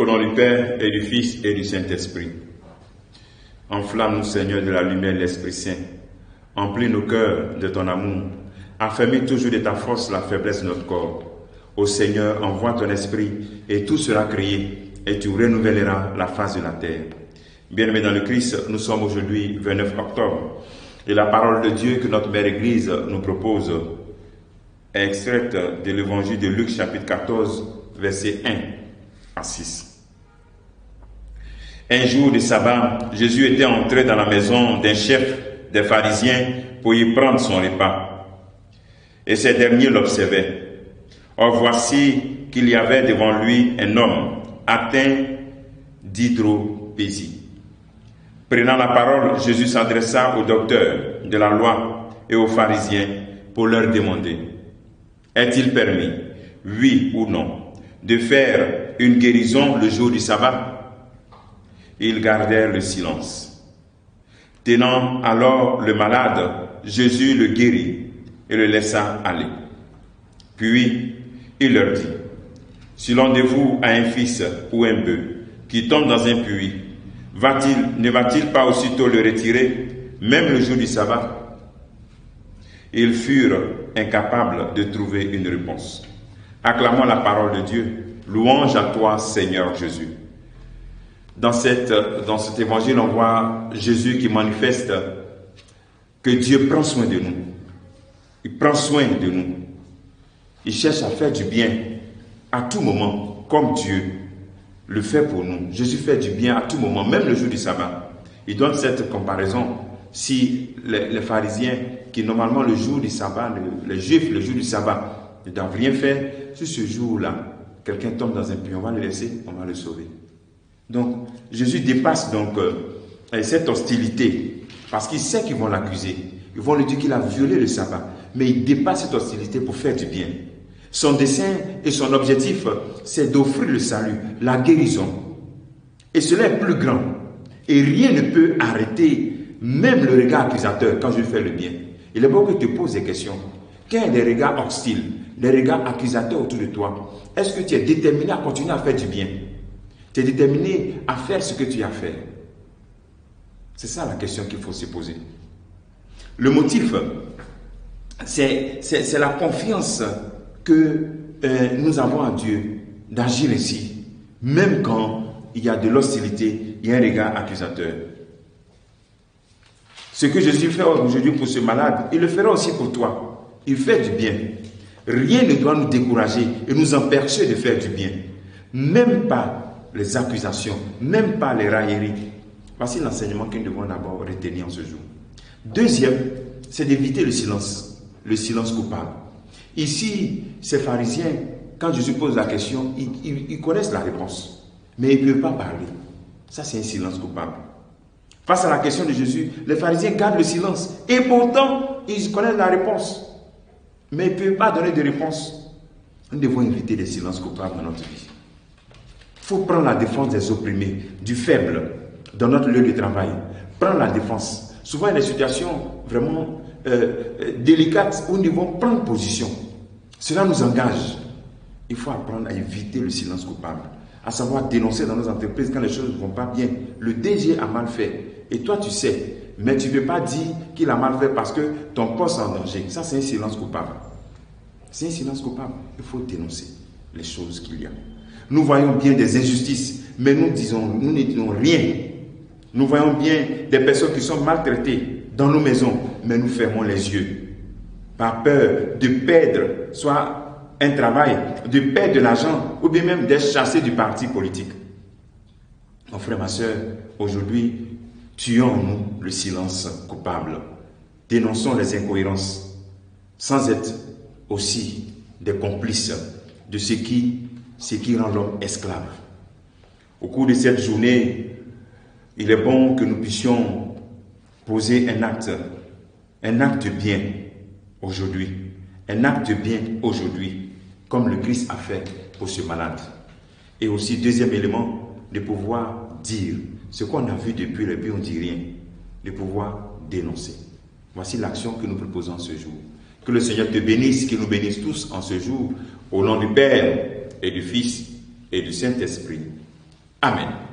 Au nom du Père et du Fils et du Saint-Esprit. Enflamme-nous, Seigneur, de la lumière de l'Esprit Saint. Emplis nos cœurs de ton amour. Affermis toujours de ta force la faiblesse de notre corps. Ô Seigneur, envoie ton esprit et tout sera créé et tu renouvelleras la face de la terre. Bien-aimés dans le Christ, nous sommes aujourd'hui 29 octobre et la parole de Dieu que notre Mère Église nous propose est extraite de l'évangile de Luc chapitre 14, verset 1 à 6. Un jour de sabbat, Jésus était entré dans la maison d'un chef des pharisiens pour y prendre son repas. Et ces derniers l'observaient. Or voici qu'il y avait devant lui un homme atteint d'hydropésie. Prenant la parole, Jésus s'adressa aux docteurs de la loi et aux pharisiens pour leur demander: est-il permis, oui ou non, de faire une guérison le jour du sabbat? Ils gardèrent le silence. Tenant alors le malade, Jésus le guérit et le laissa aller. Puis il leur dit: si l'un de vous a un fils ou un bœuf qui tombe dans un puits, ne va-t-il pas aussitôt le retirer, même le jour du sabbat? Ils furent incapables de trouver une réponse. Acclamons la parole de Dieu. Louange à toi, Seigneur Jésus. Dans cet évangile, on voit Jésus qui manifeste que Dieu prend soin de nous. Il prend soin de nous. Il cherche à faire du bien à tout moment, comme Dieu le fait pour nous. Jésus fait du bien à tout moment, même le jour du sabbat. Il donne cette comparaison. Si les pharisiens, qui normalement le jour du sabbat, les juifs, le jour du sabbat, ne doivent rien faire, sur ce jour-là, quelqu'un tombe dans un puits, on va le laisser, on va le sauver. Donc, Jésus dépasse donc cette hostilité, parce qu'il sait qu'ils vont l'accuser. Ils vont lui dire qu'il a violé le sabbat, mais il dépasse cette hostilité pour faire du bien. Son dessein et son objectif, c'est d'offrir le salut, la guérison. Et cela est plus grand. Et rien ne peut arrêter, même le regard accusateur, quand je fais le bien. Il est bon que tu te poses des questions. Quels sont les regards hostiles, les regards accusateurs autour de toi? Est-ce que tu es déterminé à continuer à faire du bien? Tu es déterminé à faire ce que tu as fait? C'est ça la question qu'il faut se poser. Le motif, c'est la confiance que nous avons en Dieu d'agir ainsi, même quand il y a de l'hostilité, il y a un regard accusateur. Ce que Jésus fait aujourd'hui pour ce malade, il le fera aussi pour toi. Il fait du bien. Rien ne doit nous décourager et nous empêcher de faire du bien. Même pas les accusations, même pas les railleries. Voici l'enseignement que nous devons d'abord retenir en ce jour. Deuxième, c'est d'éviter le silence coupable. Ici, ces pharisiens, quand Jésus pose la question, ils connaissent la réponse, mais ils ne peuvent pas parler. Ça, c'est un silence coupable. Face à la question de Jésus, les pharisiens gardent le silence, et pourtant, ils connaissent la réponse, mais ils ne peuvent pas donner de réponse. Nous devons éviter les silences coupables dans notre vie. Il faut prendre la défense des opprimés, du faible, dans notre lieu de travail. Prendre la défense. Souvent, il y a des situations vraiment délicates où nous devons prendre position. Cela nous engage. Il faut apprendre à éviter le silence coupable, à savoir dénoncer dans nos entreprises quand les choses ne vont pas bien. Le DG a mal fait et toi tu sais, mais tu ne peux pas dire qu'il a mal fait parce que ton poste est en danger. Ça, c'est un silence coupable. C'est un silence coupable. Il faut dénoncer les choses qu'il y a. Nous voyons bien des injustices, mais nous ne disons rien. Nous voyons bien des personnes qui sont maltraitées dans nos maisons, mais nous fermons les yeux par peur de perdre soit un travail, de perdre de l'argent ou bien même d'être chassé du parti politique. Mon frère, ma soeur, aujourd'hui, tuons-nous le silence coupable. Dénonçons les incohérences sans être aussi des complices de ce qui rend l'homme esclave. Au cours de cette journée, il est bon que nous puissions poser un acte bien aujourd'hui, comme le Christ a fait pour ce malade. Et aussi, deuxième élément, de pouvoir dire ce qu'on a vu depuis le début, on ne dit rien, de pouvoir dénoncer. Voici l'action que nous proposons ce jour. Que le Seigneur te bénisse, qu'il nous bénisse tous en ce jour, au nom du Père et du Fils et du Saint-Esprit. Amen.